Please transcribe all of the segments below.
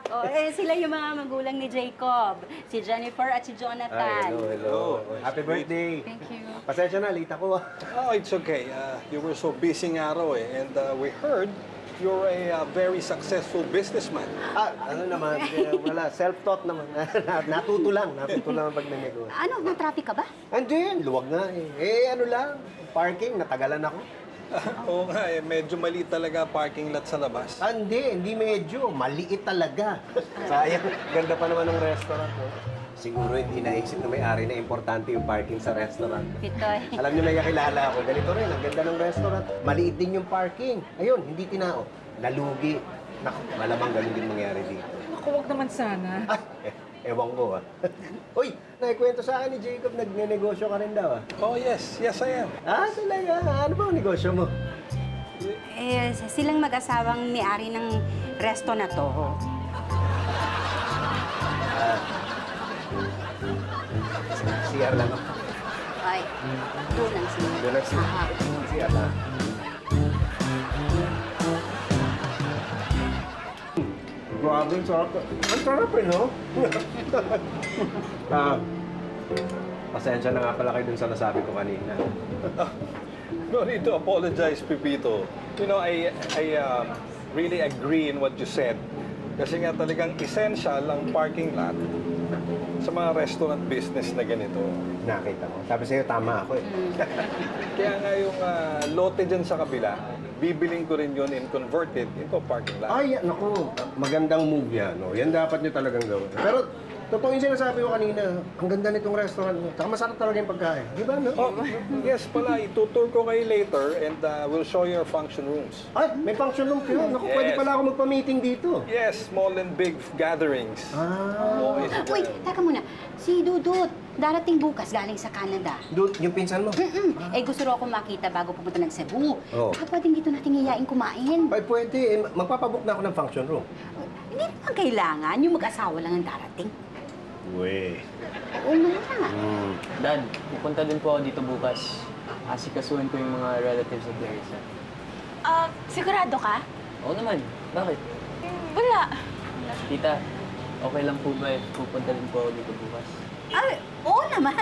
Oh, sila yung mga magulang ni Jacob. Si Jennifer at si Jonathan. Hello. Happy birthday. Thank you. Pasensya na, late ako. Oh, it's okay. You were so busy nga raw eh. And we heard you're a very successful businessman. Ano naman, wala, self-taught naman. Natuto lang pag nanegosyo. Ano, na-traffic ka ba? Andun, luwag nga eh. Ano lang, parking, natagalan ako. Oo nga eh, medyo mali talaga parking lot sa labas. Hindi medyo, maliit talaga. Sayang, ganda pa naman ng restaurant. No? Siguro hindi naisip na may-ari na importante yung parking sa restaurant. Pitoy. Alam niyo na kilala ako, ganito rin, ang ganda ng restaurant. Maliit din yung parking. Ayun, hindi tinao. Nalugi. Naku, malamang ganun din mangyari dito. Naku, wag naman sana. Ewan ko Uy, naikwento sa akin ni Jacob, nagnenegosyo ka rin daw Oh yes, yes I am. Talaga? Ano ba ang negosyo mo? Silang mag-asawang may-ari ng resto na to. CR lang ako. Ay, doon lang sila. Doon lang sila. CR lang. Grabe, ang sarap. Ang sarap no? Pasensya na nga pala kayo dun sa nasabi ko kanina. No need to apologize, Pipito. You know, I really agree in what you said. Kasi nga talagang essential ang parking lot sa mga restaurant business na ganito. Nakita mo. Sabi sa'yo, tama ako Kaya nga yung lote dyan sa kabila, bibiling ko rin yun and convert it into parking lot. Ay, naku, magandang move yan. No? Yan dapat nyo talagang gawin. Pero, totoo yung sinasabi ko kanina, ang ganda nitong restaurant mo. Saka masarap talaga yung pagkain. Di ba, no? Oh, yes pala, itutur ko kayo later and we'll show you your function rooms. Ay, may function room kayo. Naku, pwede Yes. pala ako magpa-meeting dito. Yes, small and big gatherings. Always Uy, teka muna. Si Dudut, darating bukas galing sa Canada. Dude, yung pinsan mo? Gusto rin ako makita bago pumunta ng Cebu. Oo. Baka pwedeng dito natin iyain kumain. Ay, pwede. Magpapabook na ako ng function room. Hindi naman kailangan. Yung mag-asawa lang ang darating. Uwe. Oo nga. Dad, pupunta din po ako dito bukas. Asikasuhan ko yung mga relatives of Larissa. Sigurado ka? Oo naman. Bakit? Wala. Tita, okay lang po ba if pupunta din po ako dito bukas? Ay, oo naman.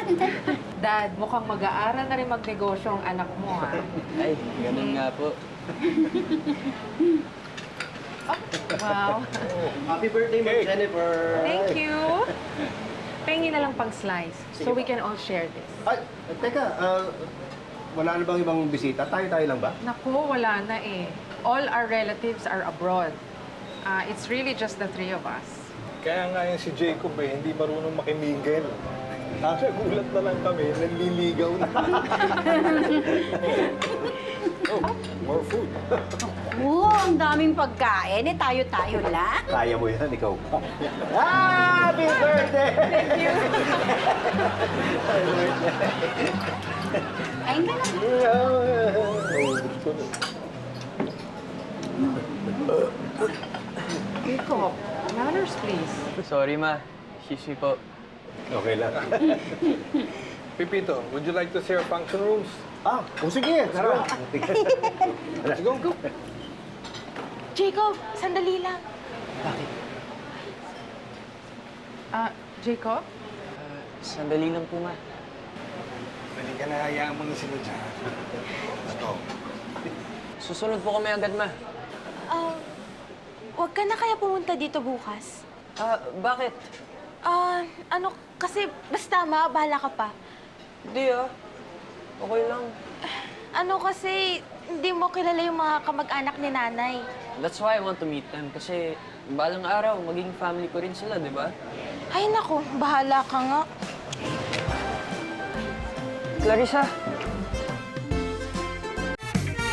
Dad, mukhang mag-aaral na rin magnegosyo ang anak mo, ha? Ay, ganun nga po. Wow. Happy birthday, Cake. Jennifer. Thank you. Pengi na lang pang slice so we can all share this. Ay, teka, wala na bang ibang bisita? Tayo-tayo lang ba? Naku, wala na eh. All our relatives are abroad. It's really just the three of us. Kaya nga yung si Jacob hindi marunong makimigel. Gulat na lang kami, nanliligaw na. Oh, more food. Oo, ang daming pagkain. Tayo-tayo lang. Kaya mo yan, ikaw pa. Happy birthday! Thank you! Kain ka na. Jacob, manners please. Sorry, ma. Excuse me po. Okay lang. Pipito, would you like to see our function rooms? Sige, tara. Let's go. Jacob, sandali lang. Jacob? Sandali lang po, ma. Dali ka na, hayaan mo na sila dyan. Let's go. Susunod po kami agad, ma. Huwag ka na kaya pumunta dito bukas. Bakit? Kasi basta bahala ka pa. Hindi, Okay lang. Kasi hindi mo kilala yung mga kamag-anak ni nanay. That's why I want to meet them. Kasi balang araw, maging family ko rin sila, di ba? Ay naku, bahala ka nga. Clarissa!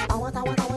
Tawa, tawa, tawa.